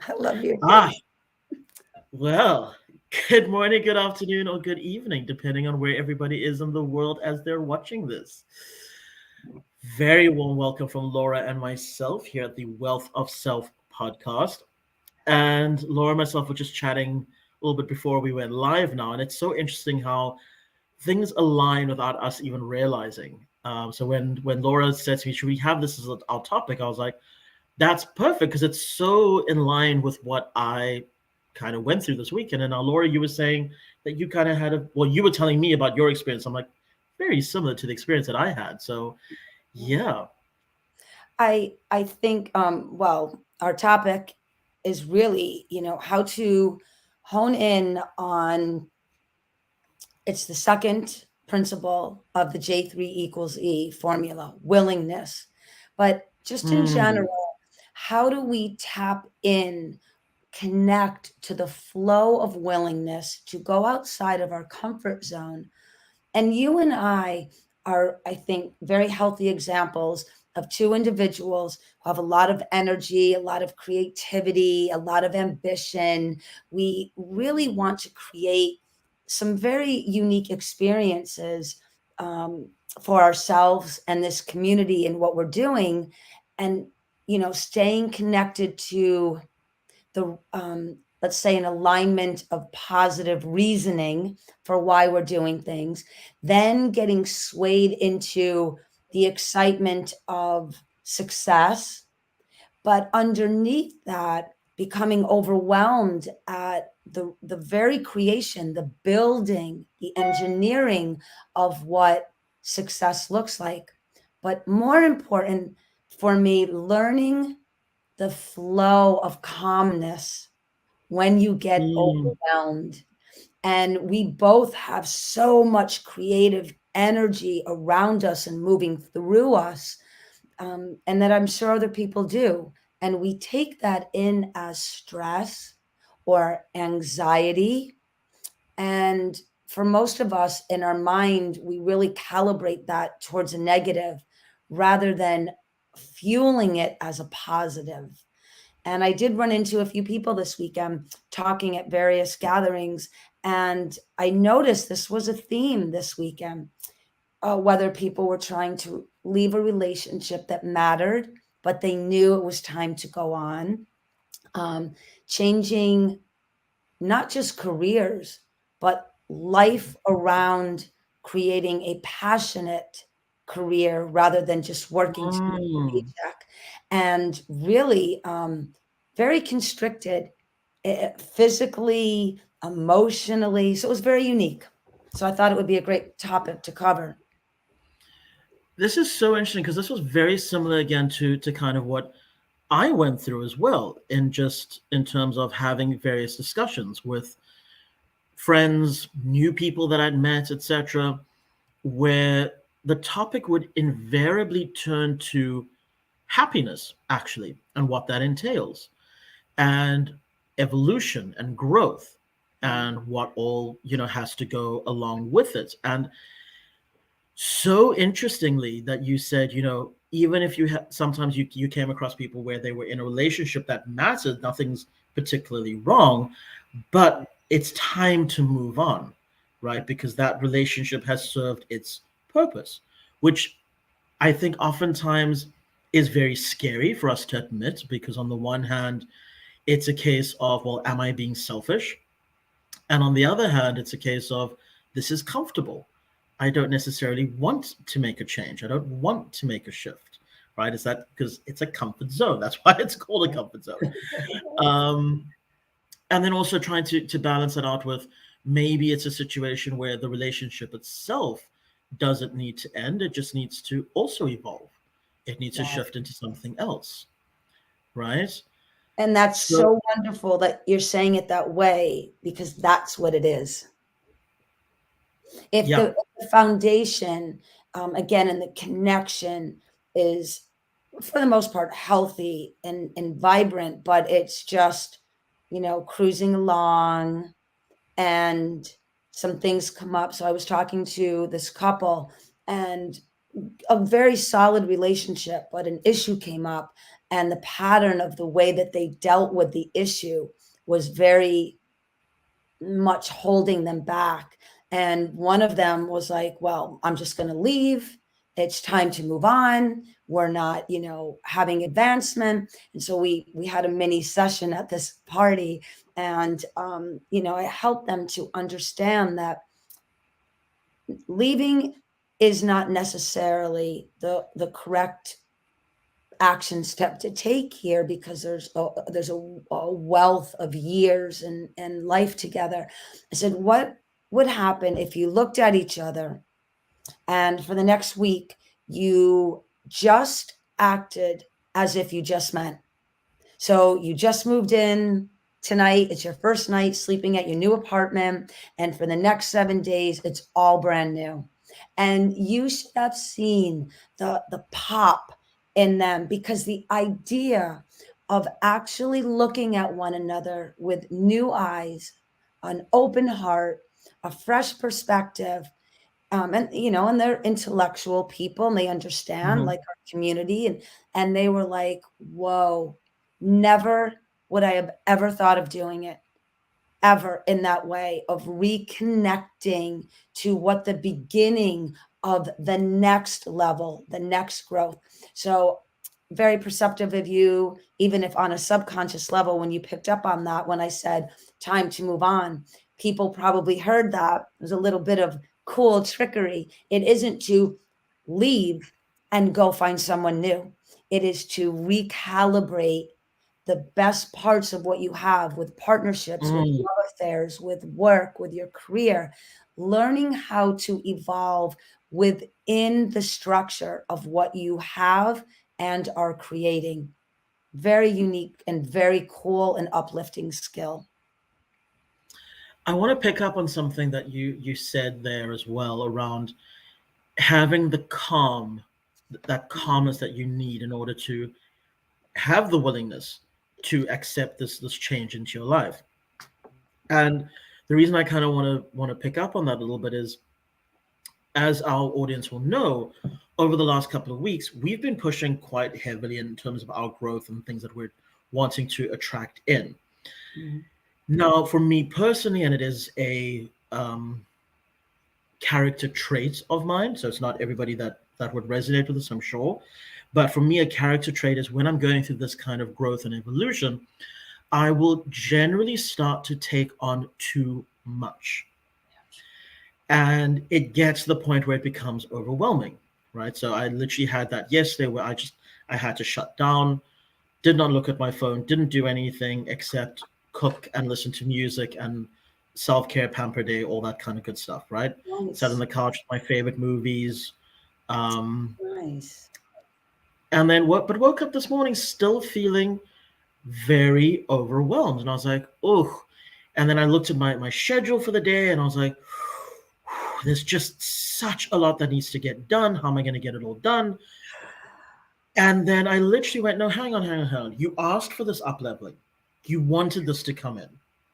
I love your Ah, face. well, good morning, good afternoon, or good evening, depending on where everybody is in the world as they're watching this. Very warm welcome from Laura and myself here at the Wealth of Self podcast. And Laura and myself were just chatting a little bit before we went live now, and it's so interesting how things align without us even realizing. So when Laura said to me, "Should we have this as our topic?" I was like, "That's perfect because it's so in line with what I kind of went through this weekend." And now, Laura, you were saying that you kind of had you were telling me about your experience. I'm like, very similar to the experience that I had. So, yeah. I think our topic is really, how to hone in on it's the second principle of the J3 equals E formula, willingness. But just in Mm, general, how do we tap in, connect to the flow of willingness to go outside of our comfort zone? And you and I are, I think, very healthy examples of two individuals who have a lot of energy, a lot of creativity, a lot of ambition. We really want to create some very unique experiences um, for ourselves and this community and what we're doing. And, staying connected to the let's say an alignment of positive reasoning for why we're doing things, then getting swayed into the excitement of success, but underneath that becoming overwhelmed at the very creation, the building, the engineering of what success looks like. But more important for me, learning the flow of calmness when you get mm, overwhelmed. And we both have so much creative energy around us and moving through us, and that I'm sure other people do. And we take that in as stress or anxiety. And for most of us in our mind, we really calibrate that towards a negative rather than fueling it as a positive. And I did run into a few people this weekend talking at various gatherings. And I noticed this was a theme this weekend, whether people were trying to leave a relationship that mattered, but they knew it was time to go on, um, changing not just careers, but life around creating a passionate career rather than just working to make a mm. paycheck. And really very constricted, physically, emotionally. So it was very unique. So I thought it would be a great topic to cover. This is so interesting because this was very similar again to kind of what I went through as well, in just in terms of having various discussions with friends, new people that I'd met, etc., where the topic would invariably turn to happiness, actually, and what that entails, and evolution and growth, Mm. and what all has to go along with it. And so interestingly that you said, even if sometimes you came across people where they were in a relationship that mattered, nothing's particularly wrong, but it's time to move on, right? Because that relationship has served its purpose, which I think oftentimes is very scary for us to admit, because on the one hand, it's a case of, well, am I being selfish? And on the other hand, it's a case of, this is comfortable. I don't necessarily want to make a change. I don't want to make a shift, right? Is that because it's a comfort zone? That's why it's called a comfort zone. Um, and then also trying to balance it out with, maybe it's a situation where the relationship itself doesn't need to end. It just needs to also evolve. It needs to Yeah. shift into something else, right? And that's So, so wonderful that you're saying it that way because that's what it is. If yeah. the foundation, again, and the connection is, for the most part, healthy and vibrant, but it's just, cruising along and some things come up. So I was talking to this couple and a very solid relationship, but an issue came up. and the pattern of the way that they dealt with the issue was very much holding them back. And one of them was like, well, I'm just going to leave. It's time to move on. We're not, having advancement. And so we had a mini session at this party, and I helped them to understand that leaving is not necessarily the correct action step to take here, because there's a wealth of years and life together. I said, what would happen if you looked at each other and for the next week you just acted as if you just met? So you just moved in tonight. It's your first night sleeping at your new apartment. And for the next 7 days, it's all brand new. And you should have seen the pop in them, because the idea of actually looking at one another with new eyes, an open heart, a fresh perspective, and they're intellectual people and they understand, Mhm. like, our community, and they were like, whoa, never would I have ever thought of doing it, ever, in that way of reconnecting to what the beginning of the next level, the next growth. So very perceptive of you, even if on a subconscious level, when you picked up on that, when I said time to move on, people probably heard that. There's a little bit of cool trickery. It isn't to leave and go find someone new. It is to recalibrate the best parts of what you have, with partnerships, with Mm. love affairs, with work, with your career, learning how to evolve within the structure of what you have and are creating. Very unique and very cool and uplifting skill. I want to pick up on something that you said there as well around having the calm, that calmness that you need in order to have the willingness to accept this change into your life. And the reason I kind of want to pick up on that a little bit is, as our audience will know, over the last couple of weeks, we've been pushing quite heavily in terms of our growth and things that we're wanting to attract in. Mhm. Now, for me personally, and it is a character trait of mine, so it's not everybody that would resonate with this, I'm sure. But for me, a character trait is when I'm going through this kind of growth and evolution, I will generally start to take on too much. And it gets to the point where it becomes overwhelming, right? So I literally had that yesterday where I had to shut down, did not look at my phone, didn't do anything except cook and listen to music and self-care, pamper day, all that kind of good stuff, right? Sat on Nice. the couch with my favorite movies. Um, Nice. and then woke up this morning still feeling very overwhelmed. And I was like, oh. And then I looked at my schedule for the day and I was like, there's just such a lot that needs to get done. How am I going to get it all done? And then I literally went, no, hang on. You asked for this up leveling. You wanted this to come in,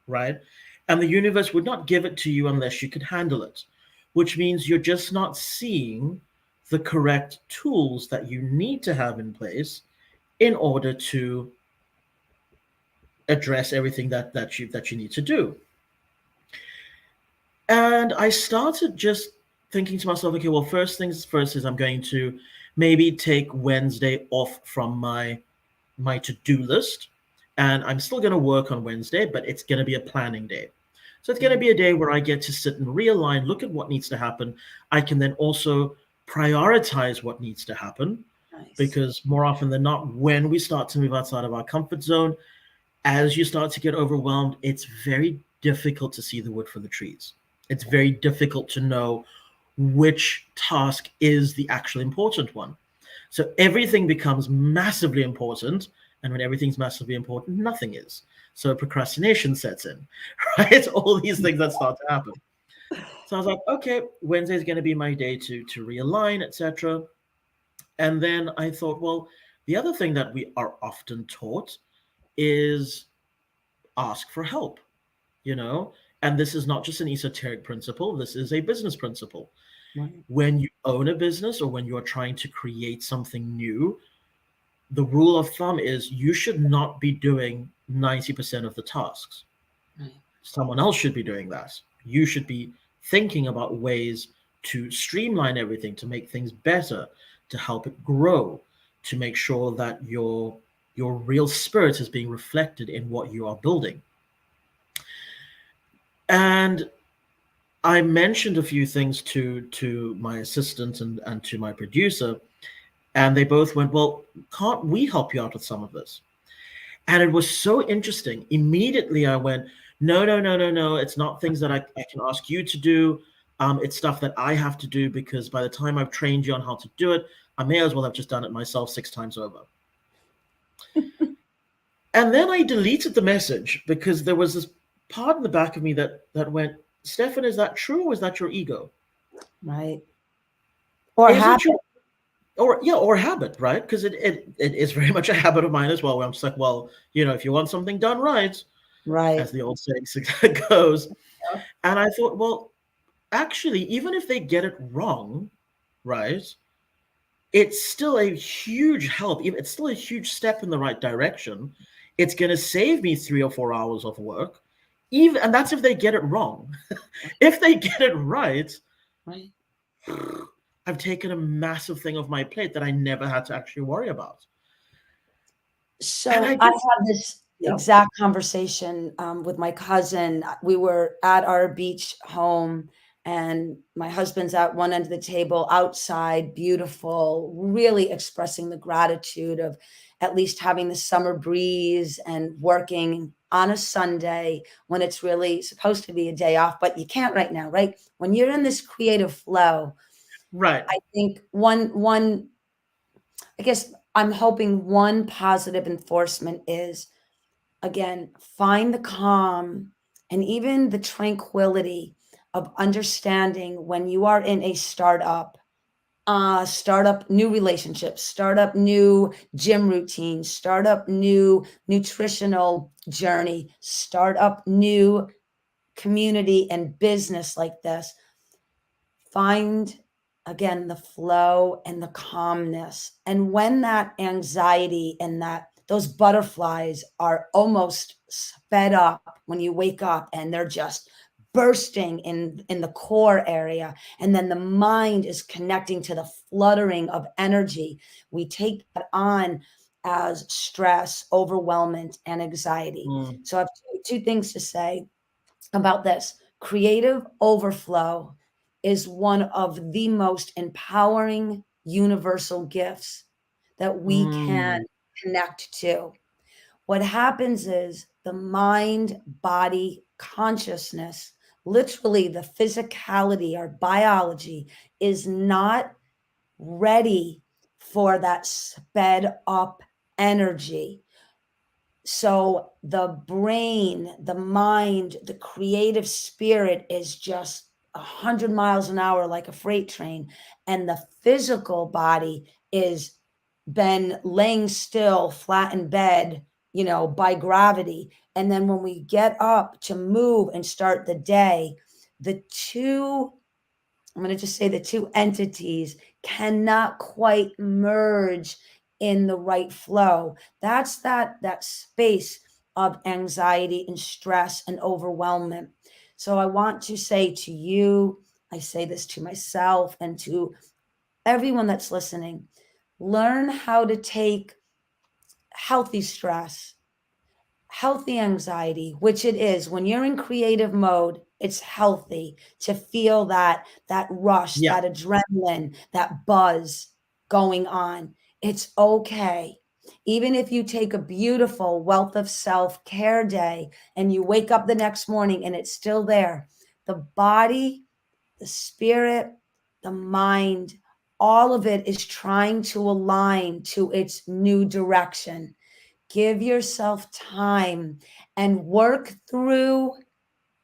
right? And the universe would not give it to you unless you could handle it, which means you're just not seeing the correct tools that you need to have in place in order to address everything that you need to do. And I started just thinking to myself, okay, well, first things first is I'm going to maybe take Wednesday off from my to-do list. And I'm still going to work on Wednesday, but it's going to be a planning day. So it's going to Mhm. be a day where I get to sit and realign, look at what needs to happen. I can then also prioritize what needs to happen, Nice. because more often than not, when we start to move outside of our comfort zone, as you start to get overwhelmed, it's very difficult to see the wood for the trees. It's very difficult to know which task is the actual important one. So everything becomes massively important. And when everything's massively important, nothing is. So procrastination sets in, right? All these things that start to happen. So I was like, okay, Wednesday is going to be my day to realign, etc. And then I thought, well, the other thing that we are often taught is ask for help, you know? And this is not just an esoteric principle, this is a business principle. Right. When you own a business or when you are trying to create something new, the rule of thumb is you should not be doing 90% of the tasks. Right. Someone else should be doing that. You should be thinking about ways to streamline everything, to make things better, to help it grow, to make sure that your real spirit is being reflected in what you are building. And I mentioned a few things to my assistant and to my producer, and they both went, "Well, can't we help you out with some of this?" And it was so interesting. Immediately I went, "No, no, no, no, no. It's not things that I can ask you to do. It's stuff that I have to do because by the time I've trained you on how to do it, I may as well have just done it myself 6 times over." And then I deleted the message because there was this part in the back of me that went, "Stefan, is that true or is that your ego? Right. Or Is it habit. your or habit, right? Because it is very much a habit of mine as well, where I'm just like, well, if you want something done right, as Right. the old saying goes. And I thought, well, actually, even if they get it wrong, right, it's still a huge help. It's still a huge step in the right direction. It's going to save me 3 or 4 hours of work, even, and that's if they get it wrong. If they get it right, Right. I've taken a massive thing off my plate that I never had to actually worry about. And I So I guess, had this yeah, exact conversation with my cousin. We were at our beach home, and my husband's at one end of the table, outside, beautiful, really expressing the gratitude of at least having the summer breeze and working on a Sunday when it's really supposed to be a day off, but you can't right now, right? When you're in this creative flow, right. I think one I guess I'm hoping one positive enforcement is, again, find the calm and even the tranquility of understanding when you are in a startup new relationships, startup new gym routine, startup new nutritional journey, startup new community and business like this. Find again the flow and the calmness. And when that anxiety and that those butterflies are almost sped up when you wake up and they're just bursting in the core area, and then the mind is connecting to the fluttering of energy, we take that on as stress, overwhelmment, and anxiety. Mm, So I have two things to say about this. Creative overflow is one of the most empowering universal gifts that we can mm, connect to. What happens is the mind, body, consciousness, literally the physicality, our biology is not ready for that sped up energy. So the brain, the mind, the creative spirit is just 100 miles an hour like a freight train, and the physical body is been laying still flat in bed, by gravity. And then when we get up to move and start the day, the two I'm going to just say the two entities cannot quite merge in the right flow. That's that space of anxiety and stress and overwhelmment. So I want to say to you, I say this to myself and to everyone that's listening, learn how to take healthy stress, healthy anxiety, which it is when you're in creative mode. It's healthy to feel that rush, yeah. that adrenaline, that buzz going on. It's okay, even if you take a beautiful wealth of self-care day and you wake up the next morning and it's still there. The body, the spirit, the mind, all of it is trying to align to its new direction. Give yourself time and work through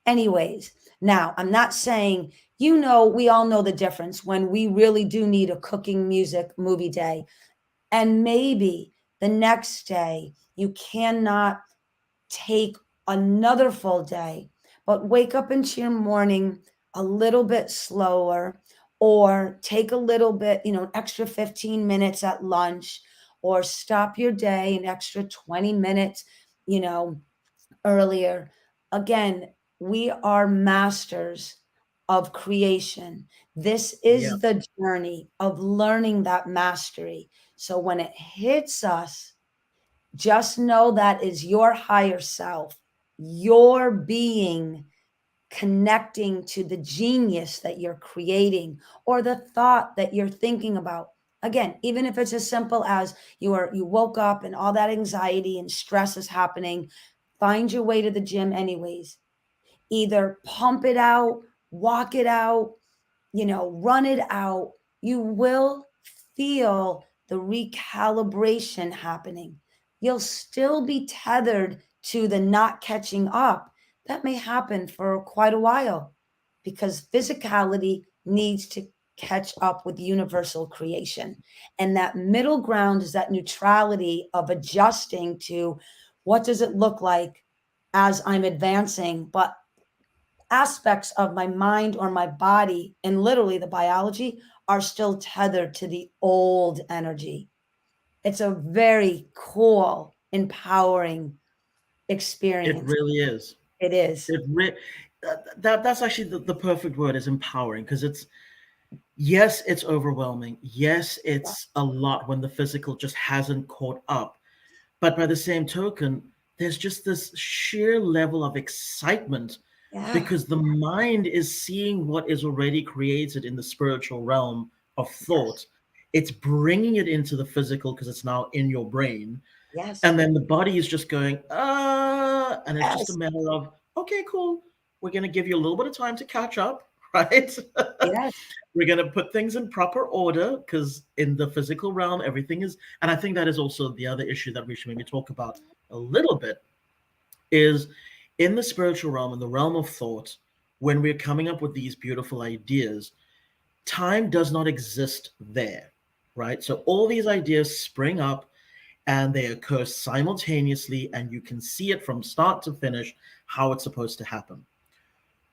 anyways. Now, I'm not saying, we all know the difference when we really do need a cooking music movie day. And maybe the next day you cannot take another full day, but wake up into your morning a little bit slower, or take a little bit, an extra 15 minutes at lunch, or stop your day an extra 20 minutes, you know, earlier. Again, we are masters of creation. This Yeah, is the journey of learning that mastery. So when it hits us, just know that is your higher self, your being connecting to the genius that you're creating or the thought that you're thinking about. Again, even if it's as simple as you woke up and all that anxiety and stress is happening, find your way to the gym anyways. Either pump it out, walk it out, run it out. You will feel the recalibration happening. You'll still be tethered to the not catching up. That may happen for quite a while because physicality needs to catch up with universal creation. And that middle ground is that neutrality of adjusting to what does it look like as I'm advancing, but aspects of my mind or my body and literally the biology are still tethered to the old energy. It's a very cool, empowering it experience. really is. It is. That's actually the perfect word is empowering because it's yes, it's overwhelming. Yes, it's a lot when the physical just hasn't caught up. But by the same token, there's just this sheer level of excitement Yeah. because the mind is seeing what is already created in the spiritual realm of thought. Yes. It's bringing it into the physical because it's now in your brain. Yes. And then the body is just going, and it's just a Yes. matter of, okay, cool. We're going to give you a little bit of time to catch up, right? Yes. We're going to put things in proper order because in the physical realm, everything is, and I think that is also the other issue that we should maybe talk about a little bit is in the spiritual realm, in the realm of thought, when we're coming up with these beautiful ideas, time does not exist there, right? So all these ideas spring up and they occur simultaneously, and you can see it from start to finish how it's supposed to happen.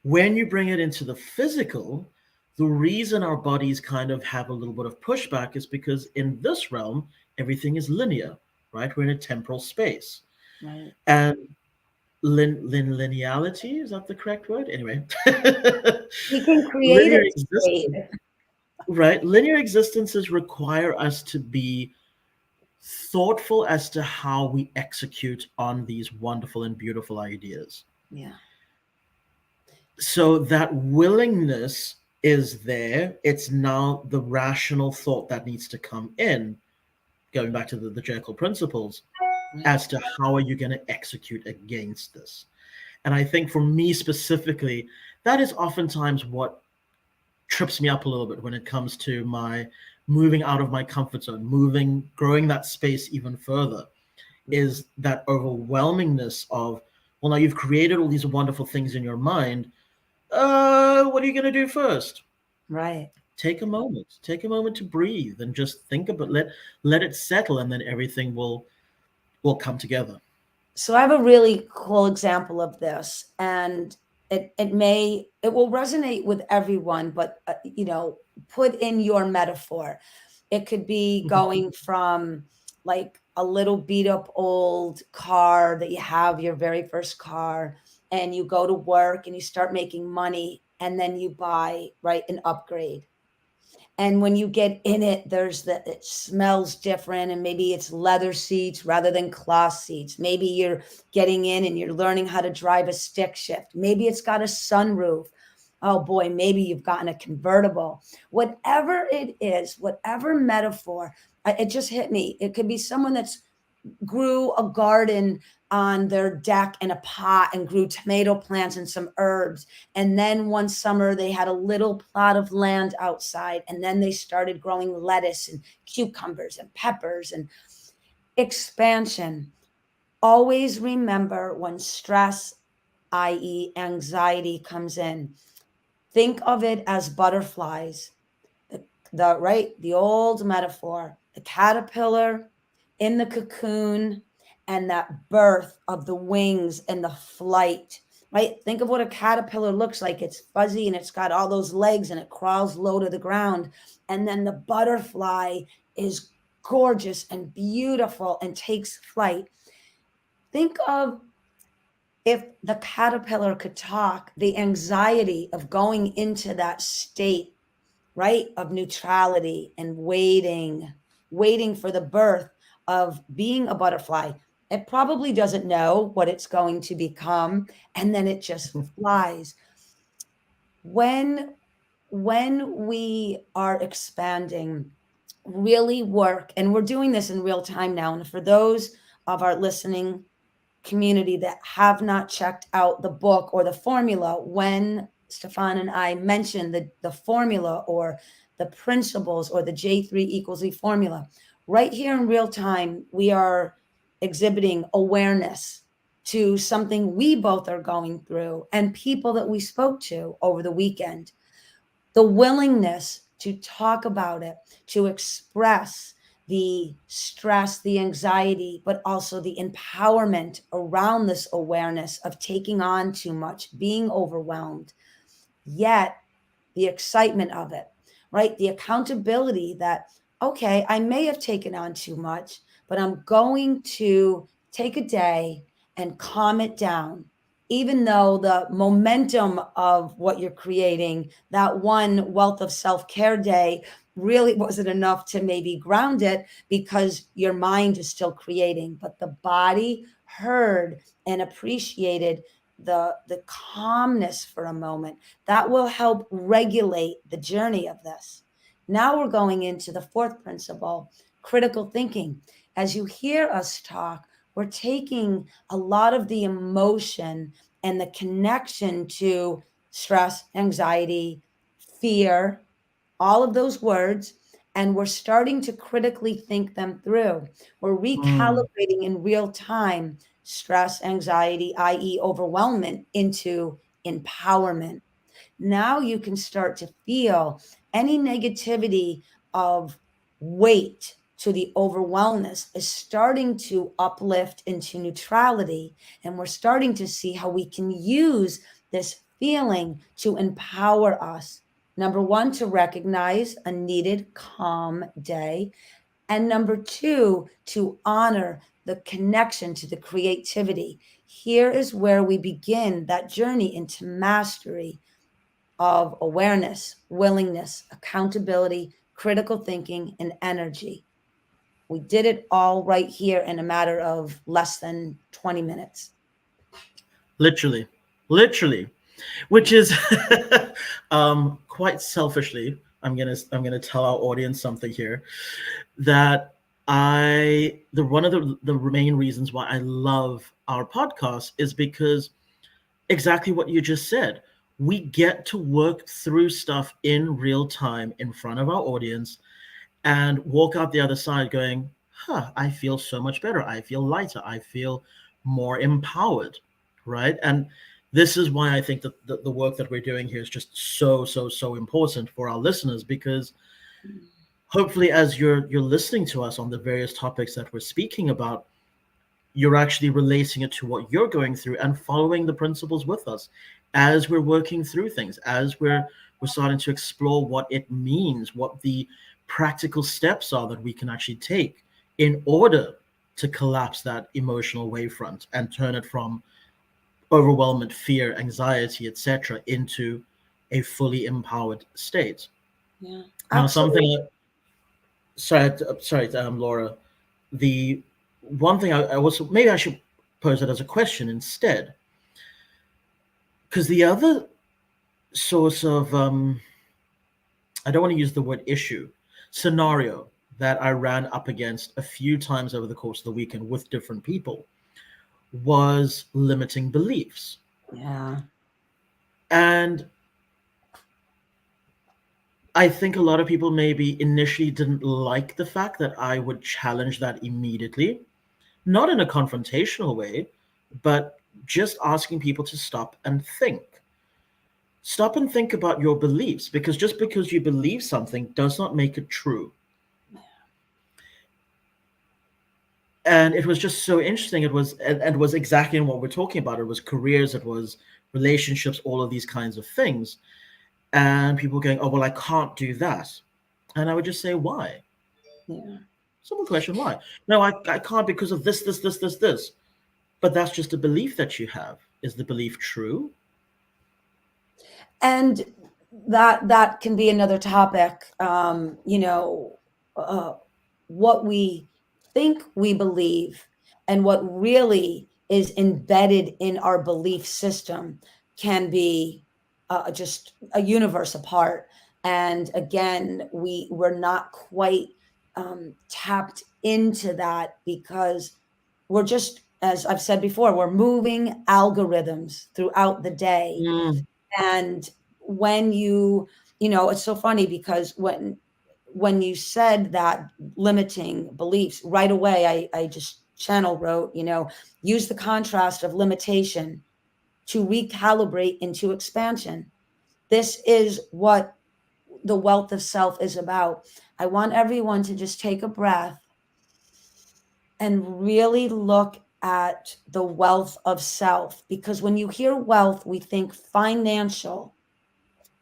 When you bring it into the physical, the reason our bodies kind of have a little bit of pushback is because in this realm, everything is linear, right? We're in a temporal space. Right. And lineality, is that the correct word? Anyway, We can create linear it straight. existence, right? Linear existences require us to be thoughtful as to how we execute on these wonderful and beautiful ideas. Yeah. So that willingness is there. It's now the rational thought that needs to come in, going back to the Jekyll principles, Right. as to how are you going to execute against this. And I think for me specifically, that is oftentimes what trips me up a little bit when it comes to my moving out of my comfort zone, moving, growing that space even further, Yeah. is that overwhelmingness of, well, now you've created all these wonderful things in your mind. What are you going to do first? Right. Take a moment to breathe and just think about let it settle, and then everything will come together. So I have a really cool example of this, and it will resonate with everyone, but put in your metaphor. It could be Mhm. going from like a little beat up old car that you have, your very first car, and you go to work and you start making money, and then you buy, right, an upgrade. And when you get in it, it smells different, and maybe it's leather seats rather than cloth seats. Maybe you're getting in and you're learning how to drive a stick shift. Maybe it's got a sunroof. Oh boy, maybe you've gotten a convertible. Whatever it is, whatever metaphor, it just hit me. It could be someone that's grew a garden on their deck in a pot and grew tomato plants and some herbs. And then one summer they had a little plot of land outside, and then they started growing lettuce and cucumbers and peppers and expansion. Always remember when stress, i.e., anxiety, comes in, think of it as butterflies. The, the old metaphor, the caterpillar in the cocoon, and that birth of the wings and the flight, right? Think of what a caterpillar looks like. It's fuzzy and it's got all those legs and it crawls low to the ground. And then the butterfly is gorgeous and beautiful and takes flight. Think of if the caterpillar could talk, the anxiety of going into that state, right, of neutrality and waiting for the birth of being a butterfly. It probably doesn't know what it's going to become, and then it just flies. When we are expanding, really work, and we're doing this in real time now, and for those of our listening community that have not checked out the book or the formula, when Stefan and I mentioned the formula or the principles or the J3 equals E formula, right here in real time, we are exhibiting awareness to something we both are going through and people that we spoke to over the weekend. The willingness to talk about it, to express the stress, the anxiety, but also the empowerment around this awareness of taking on too much, being overwhelmed, yet the excitement of it, right? The accountability that, okay, I may have taken on too much, but I'm going to take a day and calm it down. Even though the momentum of what you're creating, that one wealth of self care day, really wasn't enough to maybe ground it because your mind is still creating, but the body heard and appreciated the calmness for a moment that will help regulate the journey of this. Now we're going into the fourth principle, critical thinking. As you hear us talk, we're taking a lot of the emotion and the connection to stress, anxiety, fear, all of those words, and we're starting to critically think them through. We're Mm. recalibrating in real time stress, anxiety, i.e., overwhelmment, into empowerment. Now you can start to feel any negativity of weight to the overwhelmness is starting to uplift into neutrality. And we're starting to see how we can use this feeling to empower us. Number one, to recognize a needed calm day. And number two, to honor the connection to the creativity. Here is where we begin that journey into mastery of awareness, willingness, accountability, critical thinking, and energy. We did it all right here in a matter of less than 20 minutes. Literally, literally, which is quite selfishly. I'm gonna tell our audience something here that the one of the main reasons why I love our podcast is because exactly what you just said. We get to work through stuff in real time in front of our audience and walk out the other side going, huh, I feel so much better. I feel lighter. I feel more empowered. Right. And this is why I think that the work that we're doing here is just so, so, so important for our listeners because hopefully as you're listening to us on the various topics that we're speaking about, you're actually relating it to what you're going through and following the principles with us as we're working through things, as we're starting to explore what it means, what the practical steps are that we can actually take in order to collapse that emotional wavefront and turn it from overwhelmment, fear, anxiety, etc., into a fully empowered state. Yeah, Now, absolutely. Laura, the one thing I was maybe I should pose it as a question instead, because the other source of I don't want to use the word issue scenario that I ran up against a few times over the course of the weekend with different people was limiting beliefs. Yeah, And I think a lot of people maybe initially didn't like the fact that I would challenge that immediately, not in a confrontational way, but just asking people to stop and think. Stop and think about your beliefs because just because you believe something does not make it true. And it was just so interesting. It was exactly what we're talking about. It was careers, it was relationships, all of these kinds of things. And people going, oh, well, I can't do that. And I would just say, why? yeah. Someone question why. No, I can't because of this. But that's just a belief that you have. Is the belief true? And that can be another topic. Uh, what we think we believe and what really is embedded in our belief system can be just a universe apart. And again, we're not quite tapped into that because we're just, as I've said before, we're moving algorithms throughout the day. Mm, And when it's so funny because when you said that limiting beliefs right away, I just channel wrote, use the contrast of limitation to recalibrate into expansion. This is what the wealth of self is about. I want everyone to just take a breath and really look at the wealth of self, because when you hear wealth, we think financial,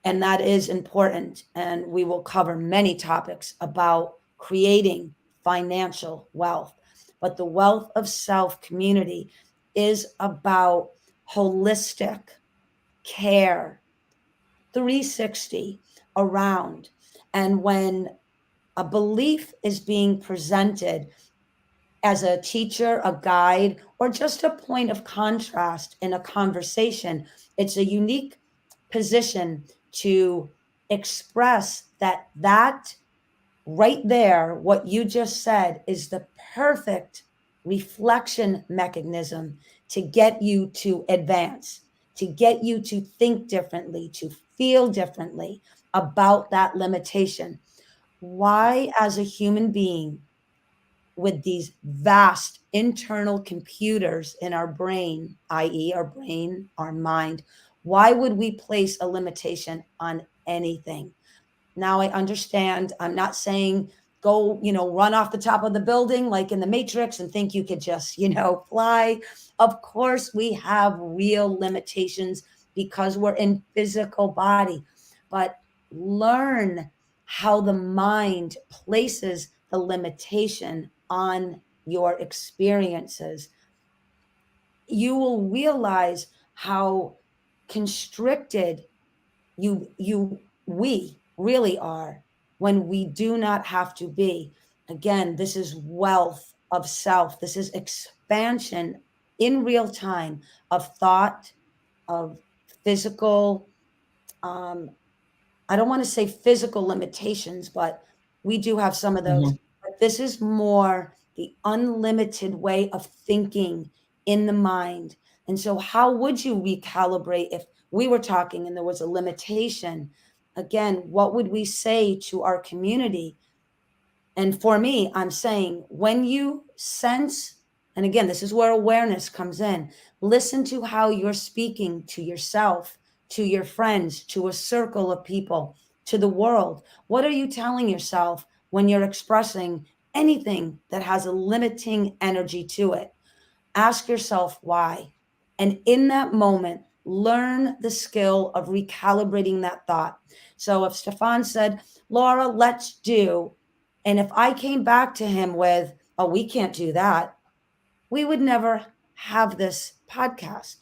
and that is important. And we will cover many topics about creating financial wealth. But the wealth of self community is about holistic care, 360 around. And when a belief is being presented as a teacher, a guide, or just a point of contrast in a conversation, it's a unique position to express that right there, what you just said, is the perfect reflection mechanism to get you to advance, to get you to think differently, to feel differently about that limitation. Why, as a human being, with these vast internal computers in our brain, i.e., our brain, our mind, why would we place a limitation on anything? Now I understand. I'm not saying go, run off the top of the building like in the Matrix and think you could just, fly. Of course, we have real limitations because we're in physical body, but learn how the mind places the limitation on your experiences. You will realize how constricted we really are when we do not have to be. Again, this is wealth of self. This is expansion in real time of thought, of physical, um, I don't want to say physical limitations, but we do have some of those. mhm. But this is more the unlimited way of thinking in the mind. And so, how would you recalibrate if we were talking and there was a limitation? Again, what would we say to our community? And for me, I'm saying when you sense, and again, this is where awareness comes in, listen to how you're speaking to yourself, to your friends, to a circle of people, to the world. What are you telling yourself when you're expressing anything that has a limiting energy to it? Ask yourself why. And in that moment, learn the skill of recalibrating that thought. So if Stefan said, Laura, let's do, and if I came back to him with, oh, we can't do that, we would never have this podcast.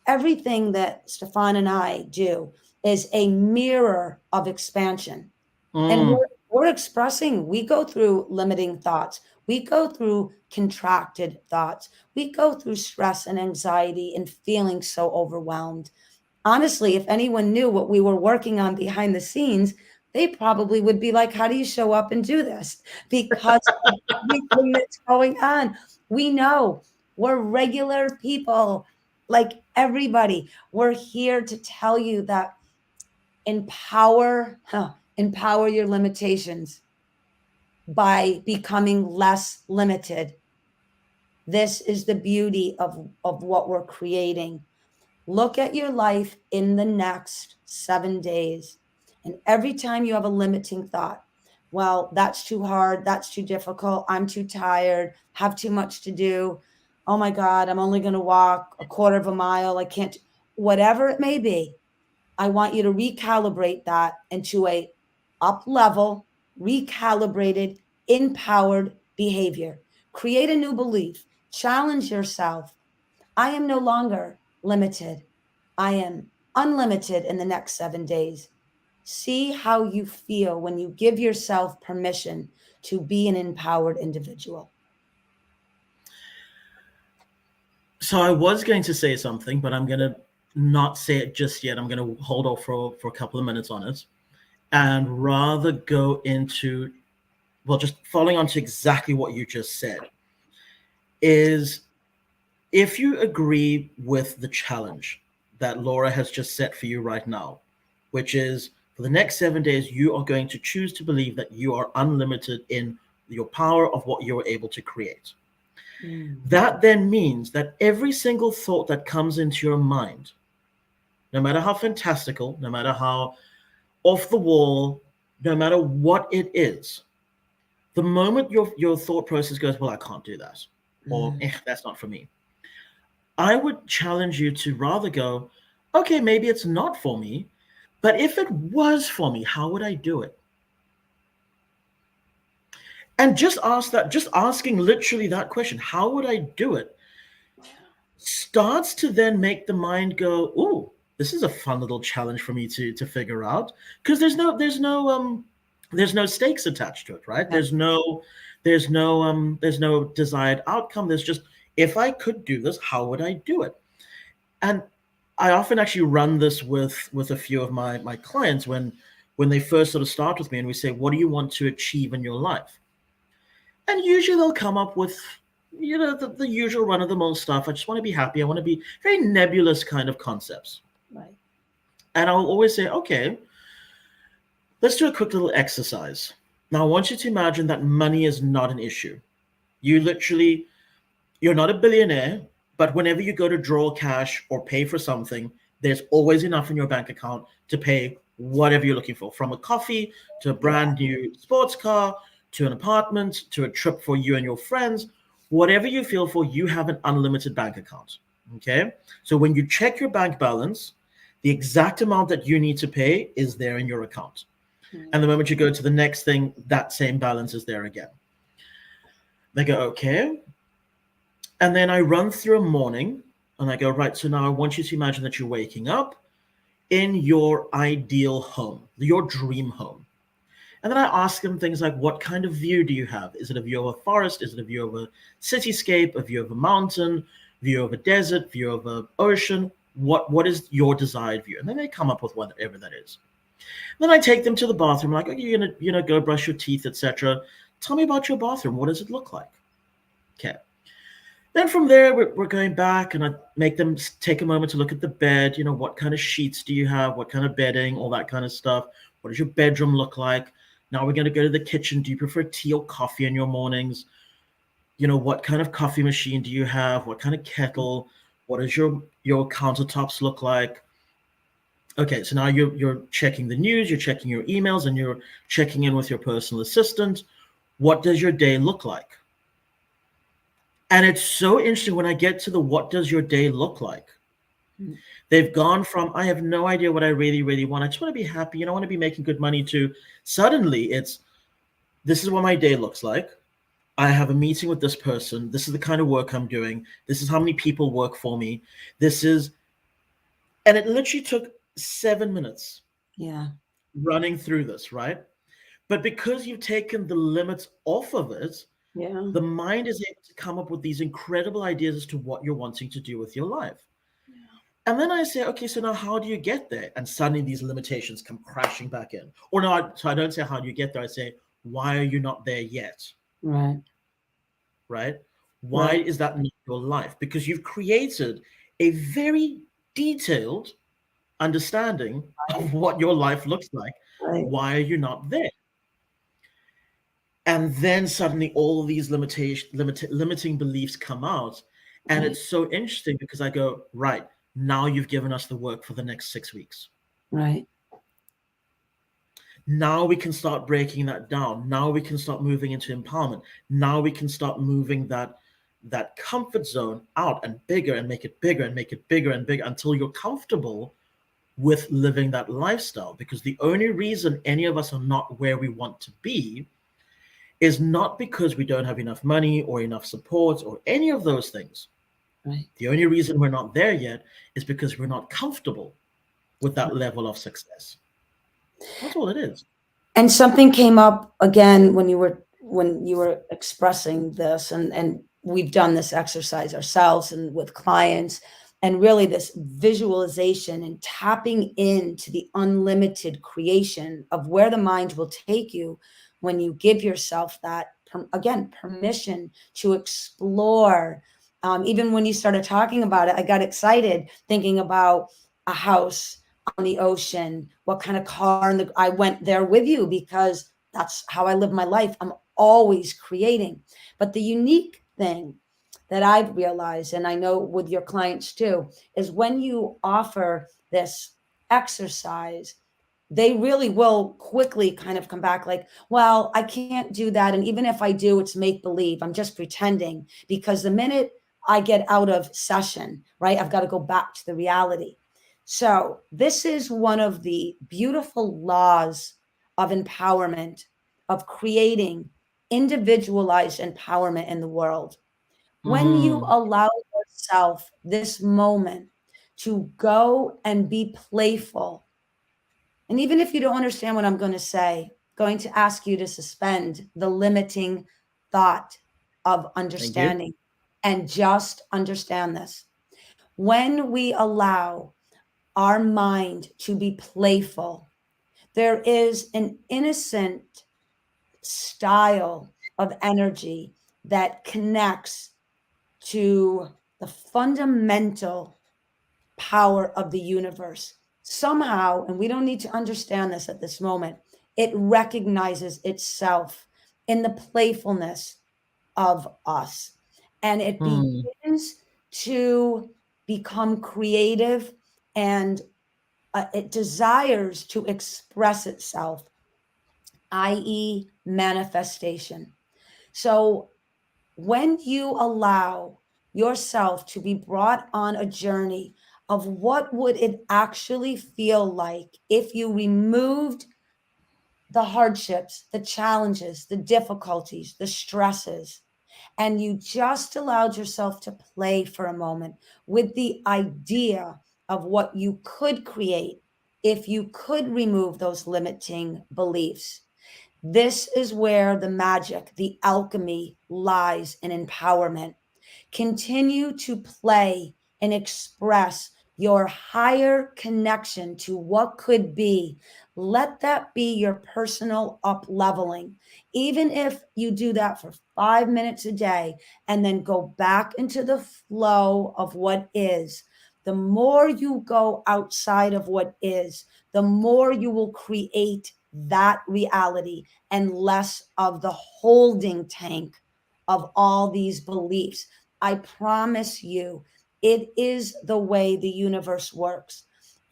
Everything that Stefan and I do is a mirror of expansion. And Mm, we're expressing, we go through limiting thoughts. We go through contracted thoughts. We go through stress and anxiety and feeling so overwhelmed. Honestly, if anyone knew what we were working on behind the scenes, they probably would be like, how do you show up and do this? Because of everything that's going on. We know we're regular people, like everybody. We're here to tell you that empower your limitations by becoming less limited. This is the beauty of what we're creating. Look at your life in the next 7 days. And every time you have a limiting thought, well, that's too hard, that's too difficult, I'm too tired, have too much to do, oh my God, I'm only going to walk a quarter of a mile, I can't, whatever it may be, I want you to recalibrate that into a up level, recalibrated, empowered behavior. Create a new belief. Challenge yourself. I am no longer limited. I am unlimited in the next 7 days. See how you feel when you give yourself permission to be an empowered individual. So I was going to say something, but I'm going to not say it just yet. I'm going to hold off for a couple of minutes on it and rather go into, well, just following on to exactly what you just said, is if you agree with the challenge that Laura has just set for you right now, which is for the next 7 days, you are going to choose to believe that you are unlimited in your power of what you're able to create. Mm. That then means that every single thought that comes into your mind, no matter how fantastical, no matter how off the wall, no matter what it is, the moment your thought process goes, well, I can't do that, or Mm. that's not for me, I would challenge you to rather go, okay, maybe it's not for me, but if it was for me, how would I do it? And just ask that, just asking literally that question, how would I do it? Starts to then make the mind go, "Ooh, this is a fun little challenge for me to figure out." Because there's no stakes attached to it, right? Yeah. There's no desired outcome. There's just, if I could do this, how would I do it? And I often actually run this with a few of my clients when they first sort of start with me, and we say, "What do you want to achieve in your life?" And usually they'll come up with, the usual run of the mill stuff. I just want to be happy. I want to be very nebulous kind of concepts. Right. And I'll always say, okay, let's do a quick little exercise. Now, I want you to imagine that money is not an issue. You literally, you're not a billionaire, but whenever you go to draw cash or pay for something, there's always enough in your bank account to pay whatever you're looking for, from a coffee to a Yeah. brand new sports car to an apartment to a trip for you and your friends. Whatever you feel for, you have an unlimited bank account. Okay. So when you check your bank balance, the exact amount that you need to pay is there in your account. And Mm. the moment you go to the next thing, that same balance is there again. They go, okay. And then I run through a morning and I go, right, so now I want you to imagine that you're waking up in your ideal home, your dream home. And then I ask them things like, what kind of view do you have? Is it a view of a forest? Is it a view of a cityscape, a view of a mountain, view of a desert, view of an ocean? What is your desired view? And then they come up with whatever that is. Then I take them to the bathroom, like, okay, you're gonna, go brush your teeth, etc. Tell me about your bathroom. What does it look like? Okay. Then from there, we're going back, and I make them take a moment to look at the bed. What kind of sheets do you have? What kind of bedding? All that kind of stuff. What does your bedroom look like? Now we're going to go to the kitchen. Do you prefer tea or coffee in your mornings? What kind of coffee machine do you have? What kind of kettle? What does your countertops look like? Okay, so now you're checking the news, you're checking your emails, and you're checking in with your personal assistant. What does your day look like? And it's so interesting when I get to the what does your day look like? Mm. They've gone from, I have no idea what I really, really want. I just want to be happy. I want to be making good money, to suddenly it's, this is what my day looks like. I have a meeting with this person. This is the kind of work I'm doing. This is how many people work for me. This is, and it literally took 7 minutes Yeah. running through this, right? But because you've taken the limits off of it, Yeah. the mind is able to come up with these incredible ideas as to what you're wanting to do with your life. And then I say, okay, so now how do you get there? And suddenly these limitations come crashing back in. Or no, so I don't say how do you get there. I say, why are you not there yet? Right. Right? Why Right. is that not your life? Because you've created a very detailed understanding of what your life looks like. Right. Why are you not there? And then suddenly all these limiting beliefs come out. And Right. it's so interesting because I go, right, now you've given us the work for the next 6 weeks. Right. Now we can start breaking that down. Now we can start moving into empowerment. Now we can start moving that comfort zone out and bigger, and make it bigger and make it bigger and bigger until you're comfortable with living that lifestyle. Because the only reason any of us are not where we want to be is not because we don't have enough money or enough support or any of those things. Right. The only reason we're not there yet is because we're not comfortable with that level of success. That's all it is. And something came up again when you were expressing this, and we've done this exercise ourselves and with clients, and really this visualization and tapping into the unlimited creation of where the mind will take you when you give yourself that again permission to explore. Even when you started talking about it, I got excited thinking about a house on the ocean, what kind of car, and I went there with you because that's how I live my life. I'm always creating. But the unique thing that I've realized, and I know with your clients too, is when you offer this exercise, they really will quickly kind of come back like, well, I can't do that. And even if I do, it's make believe. I'm just pretending because the minute I get out of session, right, I've got to go back to the reality. So, this is one of the beautiful laws of empowerment, of creating individualized empowerment in the world. When you Mm, allow yourself this moment to go and be playful, and even if you don't understand what I'm going to say, going to ask you to suspend the limiting thought of thank you. understanding and just understand this. When we allow our mind to be playful, there is an innocent style of energy that connects to the fundamental power of the universe. Somehow, and we don't need to understand this at this moment, it recognizes itself in the playfulness of us. And it Mm, begins to become creative and it desires to express itself, i.e., manifestation. So when you allow yourself to be brought on a journey of what would it actually feel like if you removed the hardships, the challenges, the difficulties, the stresses, and you just allowed yourself to play for a moment with the idea of what you could create if you could remove those limiting beliefs. This is where the magic, the alchemy lies in empowerment. Continue to play and express your higher connection to what could be. Let that be your personal up leveling. Even if you do that for 5 minutes a day and then go back into the flow of what is, the more you go outside of what is, the more you will create that reality and less of the holding tank of all these beliefs. I promise you, it is the way the universe works.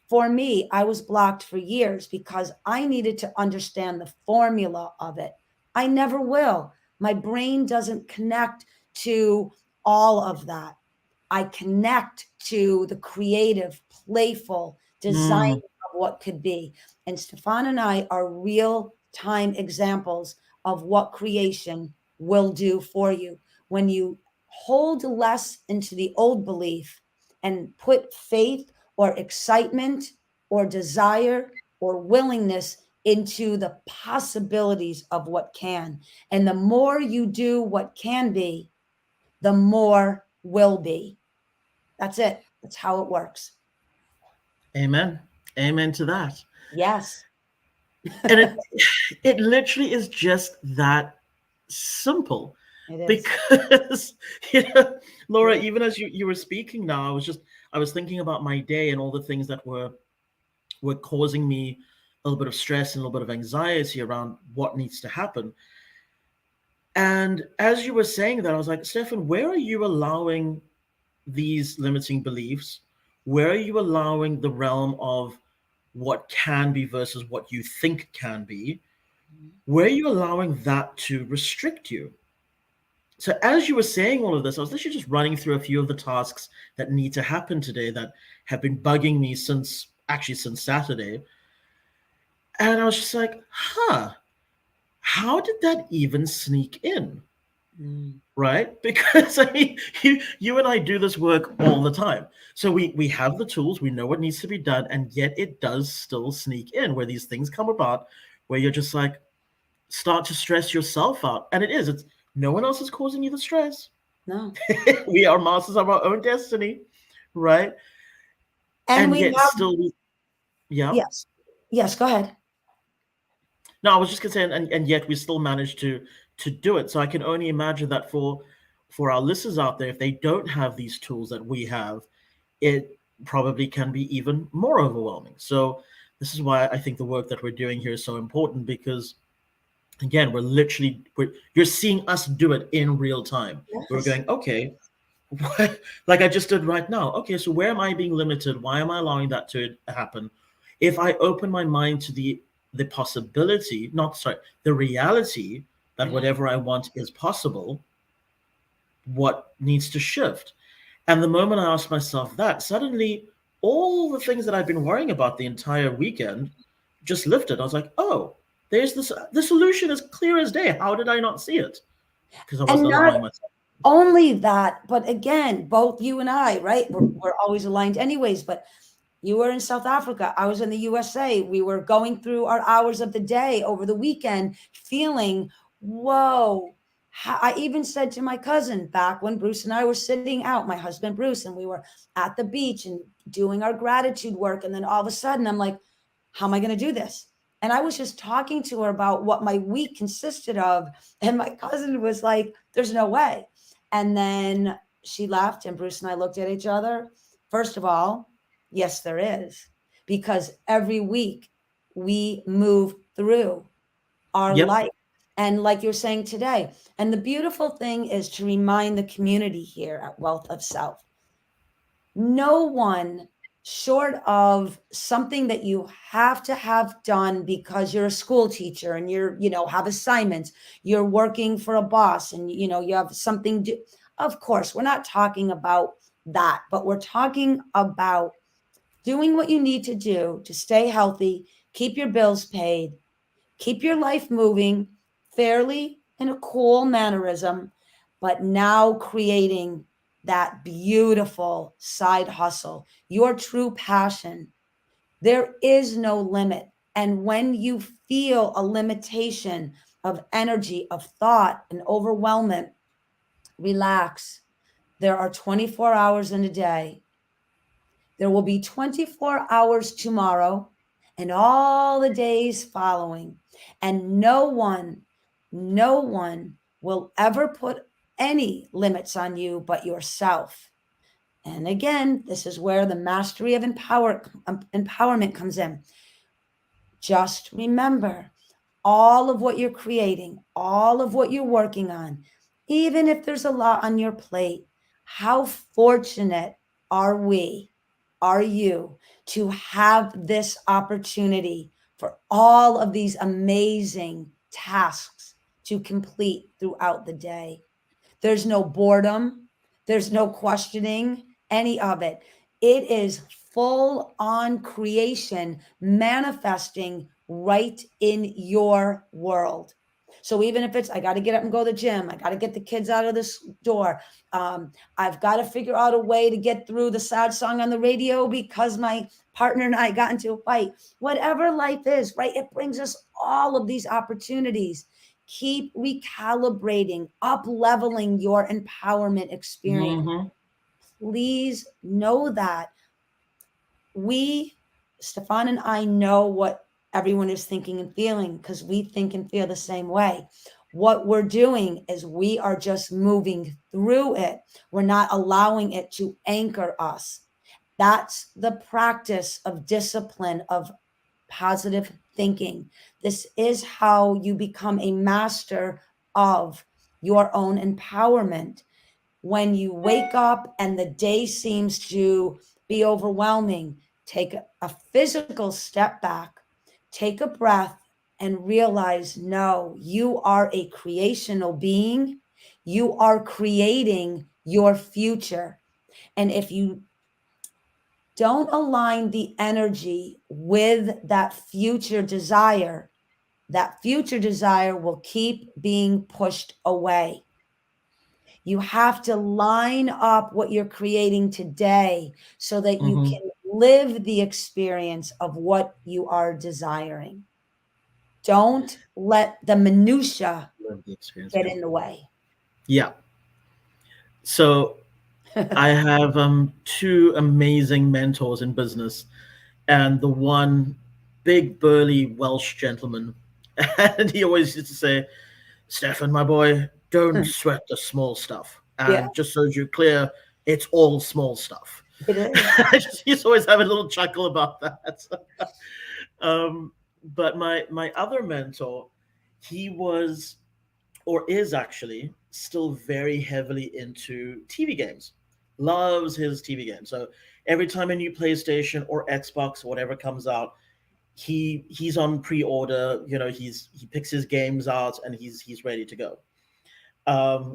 For me, I was blocked for years because I needed to understand the formula of it. I never will. My brain doesn't connect to all of that. I connect to the creative, playful design mm, of what could be. And Stefan and I are real time examples of what creation will do for you when you hold less into the old belief and put faith or excitement or desire or willingness into the possibilities of what can. And the more you do what can be, the more will be. That's it. That's how it works. amen. Amen to that. Yes, And it it literally is just that simple. is. Because you know, Laura, even as you were speaking now, I was thinking about my day and all the things that were causing me a little bit of stress and a little bit of anxiety around what needs to happen. And as you were saying that, I was like, Stefan, where are you allowing these limiting beliefs? Where are you allowing the realm of what can be versus what you think can be? Where are you allowing that to restrict you? So, as you were saying all of this, I was literally just running through a few of the tasks that need to happen today that have been bugging me since Saturday. And I was just like, huh, how did that even sneak in? Mm. Right? Because I mean, you and I do this work all the time. So we have the tools, we know what needs to be done, and yet it does still sneak in where these things come about where you're just like start to stress yourself out. And it's no one else is causing you the stress. No. We are masters of our own destiny, right? And And we yet have, still yeah. yes. Yes, go ahead. No, I was just gonna say, and yet we still manage to do it. So I can only imagine that for our listeners out there, if they don't have these tools that we have, it probably can be even more overwhelming. So this is why I think the work that we're doing here is so important because again, you're seeing us do it in real time. We're Yes. going, okay, like I just did right now. Okay, so where am I being limited? Why am I allowing that to happen? If I open my mind to the possibility, not sorry, the reality that Yeah. whatever I want is possible, what needs to shift? And the moment I asked myself that, suddenly all the things that I've been worrying about the entire weekend just lifted. I was like, oh, there's this the solution is clear as day. How did I not see it? Because I And wasn't not allowing myself. only that, but again, both you and I, right? We're always aligned anyways, but you were in South Africa. I was in the USA. We were going through our hours of the day over the weekend, feeling, whoa. I even said to my cousin back when Bruce and I were sitting out, my husband Bruce, and we were at the beach and doing our gratitude work. And then all of a sudden, I'm like, how am I going to do this? And I was just talking to her about what my week consisted of. And my cousin was like, there's no way. And then she left, and Bruce and I looked at each other. First of all, yes, there is. Because every week we move through our Yep. life. And like you're saying today, and the beautiful thing is to remind the community here at Wealth of Self, no one short of something that you have to have done because you're a school teacher and have assignments, you're working for a boss and you have something to, of course, we're not talking about that, but we're talking about doing what you need to do to stay healthy, keep your bills paid, keep your life moving fairly in a cool mannerism, but now creating that beautiful side hustle, your true passion. There is no limit. And when you feel a limitation of energy, of thought, and overwhelmment, relax. There are 24 hours in a day. There will be 24 hours tomorrow and all the days following. And no one will ever put any limits on you but yourself. And again, this is where the mastery of empowerment comes in. Just remember all of what you're creating, all of what you're working on, even if there's a lot on your plate, how fortunate are we, are you, to have this opportunity for all of these amazing tasks to complete throughout the day? There's no boredom. There's no questioning any of it. It is full on creation manifesting right in your world. So even if it's, I got to get up and go to the gym, I got to get the kids out of this door, I've got to figure out a way to get through the sad song on the radio because my partner and I got into a fight. Whatever life is, right? It brings us all of these opportunities. Keep recalibrating, up leveling your empowerment experience. Mm-hmm. Please know that we, Stefan and I, know what everyone is thinking and feeling because we think and feel the same way. What we're doing is we are just moving through it. We're not allowing it to anchor us. That's the practice of discipline, of positive thinking. This is how you become a master of your own empowerment. When you wake up and the day seems to be overwhelming, take a physical step back, take a breath, and realize no, you are a creational being. You are creating your future. And if you don't align the energy with that future desire, that future desire will keep being pushed away. You have to line up what you're creating today so that you Mm-hmm. can live the experience of what you are desiring. Don't let the minutia Love the experience. get Yeah. in the way. Yeah. So I have two amazing mentors in business, and the one big burly Welsh gentleman, and he always used to say, "Stefan, my boy, don't sweat the small stuff." Yeah, And just so you're clear, it's all small stuff. it is. He's always have a little chuckle about that. um, but my other mentor, he was or is actually still very heavily into TV games. Loves his TV games. So every time a new PlayStation or Xbox or whatever comes out, he's on pre-order. He picks his games out and he's ready to go.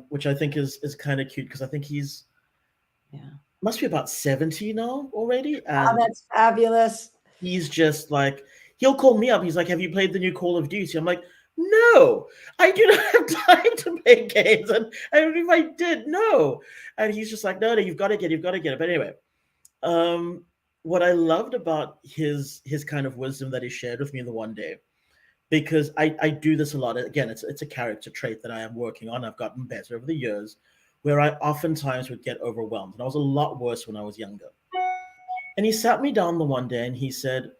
Which I think is kind of cute because I think he's Yeah. must be about 70 now already, Oh, and that's fabulous. he's just like he'll call me up. He's like, "Have you played the new Call of Duty?" I'm like, "No, I do not have time to play games." And if I did, no. And he's just like, "No, no, you've got to get it." But anyway, um, what I loved about his kind of wisdom that he shared with me the one day, because I do this a lot. Again, it's a character trait that I am working on. I've gotten better over the years, where I oftentimes would get overwhelmed, and I was a lot worse when I was younger. And he sat me down the one day and he said,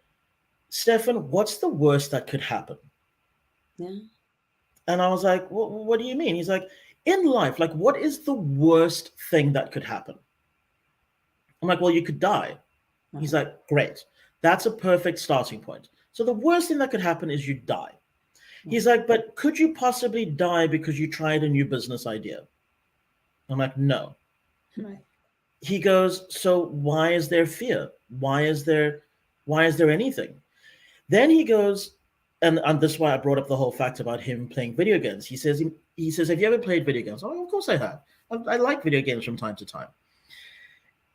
"Stefan, what's the worst that could happen?" Yeah. And I was like, what do you mean? He's like, "In life, like, what is the worst thing that could happen?" I'm like, "Well, you could die." He's Right. like, "Great. That's a perfect starting point. So the worst thing that could happen is you die." Yeah. He's like, "But could you possibly die because you tried a new business idea?" I'm like, "No." Right. He goes, "So why is there fear? Why is there anything?" Then he goes, and this is why I brought up the whole fact about him playing video games. He says, "Have you ever played video games?" "Oh, of course I have. I like video games from time to time."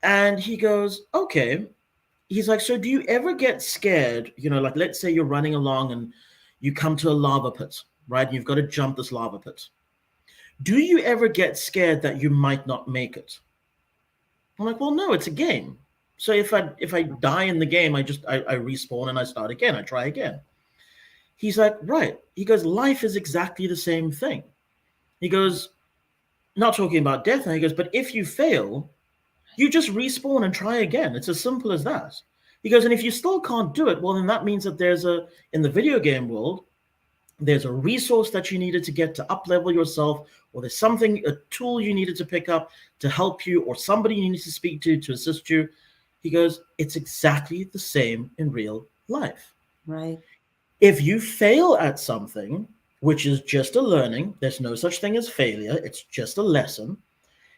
And he goes, "Okay." He's like, "So do you ever get scared? Like, let's say you're running along and you come to a lava pit, right? You've got to jump this lava pit. Do you ever get scared that you might not make it?" I'm like, "Well, no, it's a game. So if I die in the game, I respawn and I start again. I try again." He's like, "Right." He goes, "Life is exactly the same thing." He goes, not talking about death. And he goes, "But if you fail, you just respawn and try again. It's as simple as that." He goes, "And if you still can't do it, well, then that means that in the video game world, there's a resource that you needed to get to up level yourself, or there's a tool you needed to pick up to help you, or somebody you need to speak to assist you." He goes, "It's exactly the same in real life. Right. If you fail at something, which is just a learning, there's no such thing as failure, it's just a lesson."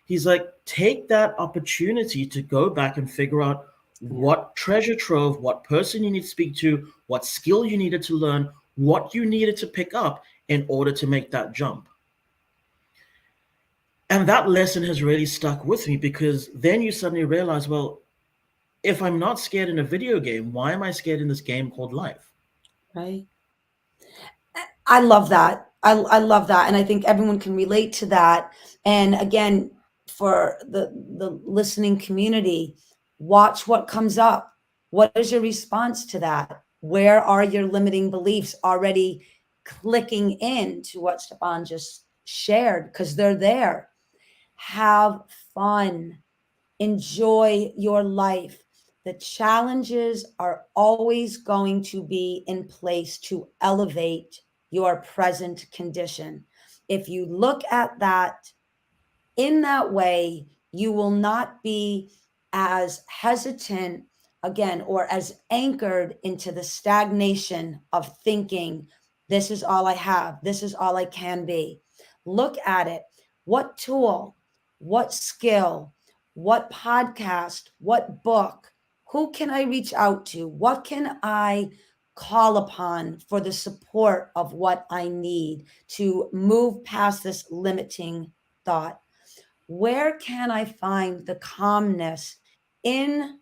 He's like, "Take that opportunity to go back and figure out Yeah. what treasure trove, what person you need to speak to, what skill you needed to learn, what you needed to pick up in order to make that jump." And that lesson has really stuck with me because then you suddenly realize, well, if I'm not scared in a video game, why am I scared in this game called life? Right. I love that. I love that. And I think everyone can relate to that. And again, for the listening community, watch what comes up. What is your response to that? Where are your limiting beliefs already clicking in to what Stepan just shared? Because they're there. Have fun, enjoy your life. The challenges are always going to be in place to elevate your present condition. If you look at that in that way, you will not be as hesitant again or as anchored into the stagnation of thinking, this is all I have, this is all I can be. Look at it. What tool, what skill, what podcast, what book, who can I reach out to? What can I call upon for the support of what I need to move past this limiting thought? Where can I find the calmness in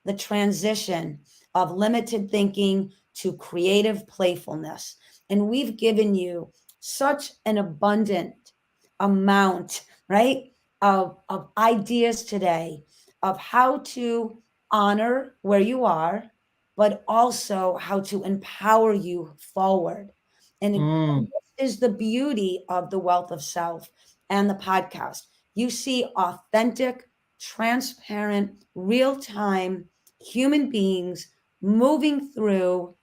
the transition of limited thinking to creative playfulness? And we've given you such an abundant amount, right, of ideas today of how to honor where you are, but also how to empower you forward. And again, Mm. this is the beauty of the Wealth of Self and the podcast. You see authentic, transparent, real time human beings moving through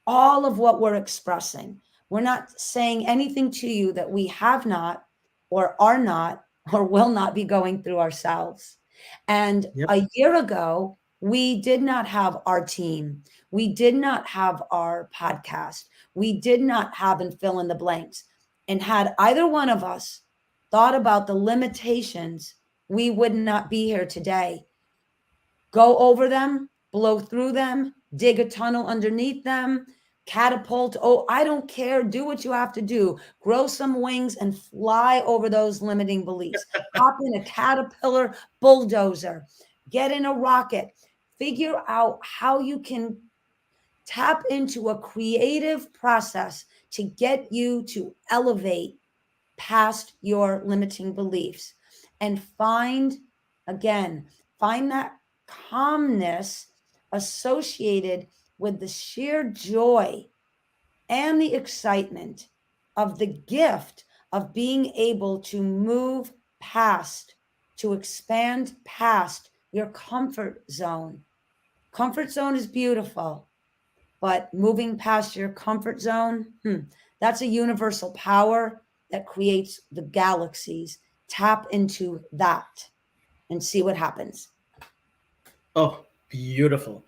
all of what we're expressing. We're not saying anything to you that we have not, or are not, or will not be going through ourselves. And Yep. a year ago, we did not have our team. We did not have our podcast. We did not have and fill in the blanks. And had either one of us thought about the limitations, we would not be here today. Go over them, blow through them, dig a tunnel underneath them, catapult. Oh, I don't care. Do what you have to do. Grow some wings and fly over those limiting beliefs. Hop in a caterpillar bulldozer, get in a rocket, figure out how you can tap into a creative process to get you to elevate past your limiting beliefs and find, again, find that calmness associated with the sheer joy and the excitement of the gift of being able to move past, to expand past your comfort zone. Comfort zone is beautiful, but moving past your comfort zone, that's a universal power that creates the galaxies. Tap into that and see what happens. Oh, beautiful.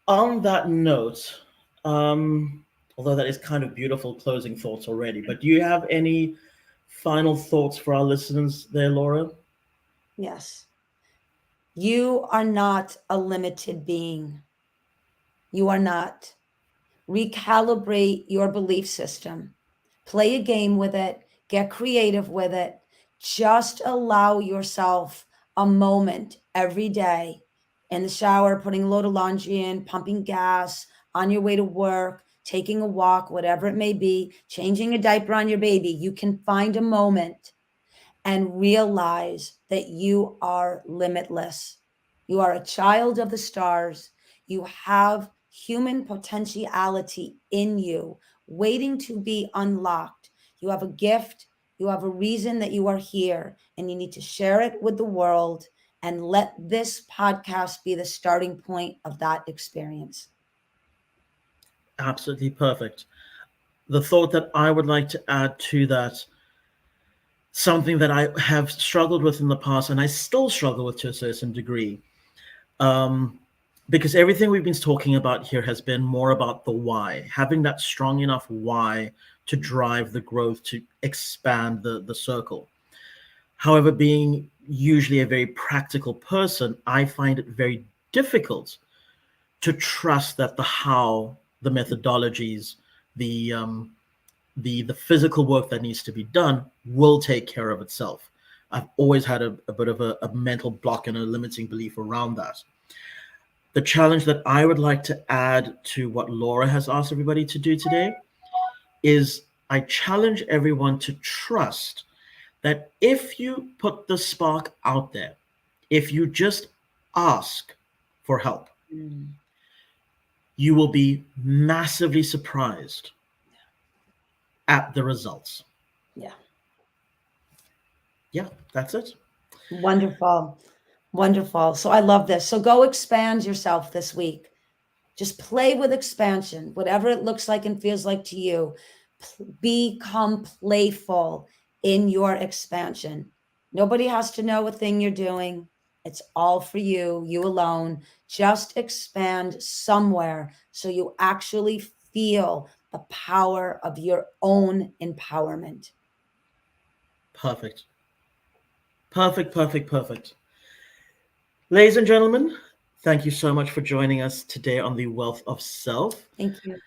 On that note, um, although that is kind of beautiful closing thoughts already, but do you have any final thoughts for our listeners there, Laura? Yes. You are not a limited being. You are not. Recalibrate your belief system. Play a game with it, get creative with it. Just allow yourself a moment every day in the shower, putting a load of laundry in, pumping gas, on your way to work, taking a walk, whatever it may be, changing a diaper on your baby. You can find a moment and realize that you are limitless. You are a child of the stars. You have human potentiality in you waiting to be unlocked. You have a gift. You have a reason that you are here, and you need to share it with the world and let this podcast be the starting point of that experience. Absolutely perfect. The thought that I would like to add to that, something that I have struggled with in the past, and I still struggle with to a certain degree, um, because everything we've been talking about here has been more about the why, having that strong enough why to drive the growth, to expand the circle. However, being usually a very practical person, I find it very difficult to trust that the how, the methodologies, the the physical work that needs to be done will take care of itself. I've always had a bit of a mental block and a limiting belief around that. The challenge that I would like to add to what Laura has asked everybody to do today is I challenge everyone to trust that if you put the spark out there, if you just ask for help, Mm, you will be massively surprised at the results. yeah. Yeah, that's it. Wonderful. Wonderful. So I love this. So go expand yourself this week. Just play with expansion, whatever it looks like and feels like to you. Become playful in your expansion. Nobody has to know a thing you're doing. It's all for you, you alone. Just expand somewhere so you actually feel the power of your own empowerment. Perfect. Perfect, perfect, perfect. Ladies and gentlemen, thank you so much for joining us today on the Wealth of Self. Thank you.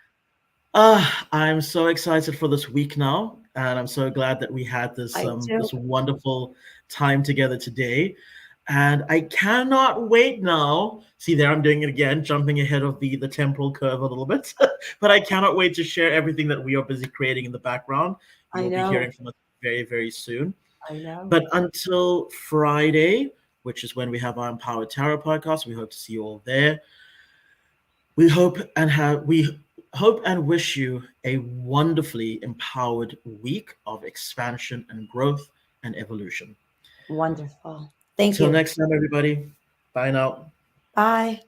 I'm so excited for this week now, and I'm so glad that we had this I do. this wonderful time together today. And I cannot wait now. See, there I'm doing it again, jumping ahead of the temporal curve a little bit. But I cannot wait to share everything that we are busy creating in the background. You I will be know. hearing from us very, very soon. I know. But until Friday, which is when we have our Empowered Tarot podcast, we hope to see you all there. We hope and wish you a wonderfully empowered week of expansion and growth and evolution. Wonderful. Thank Till you. next time, everybody. Bye now. Bye.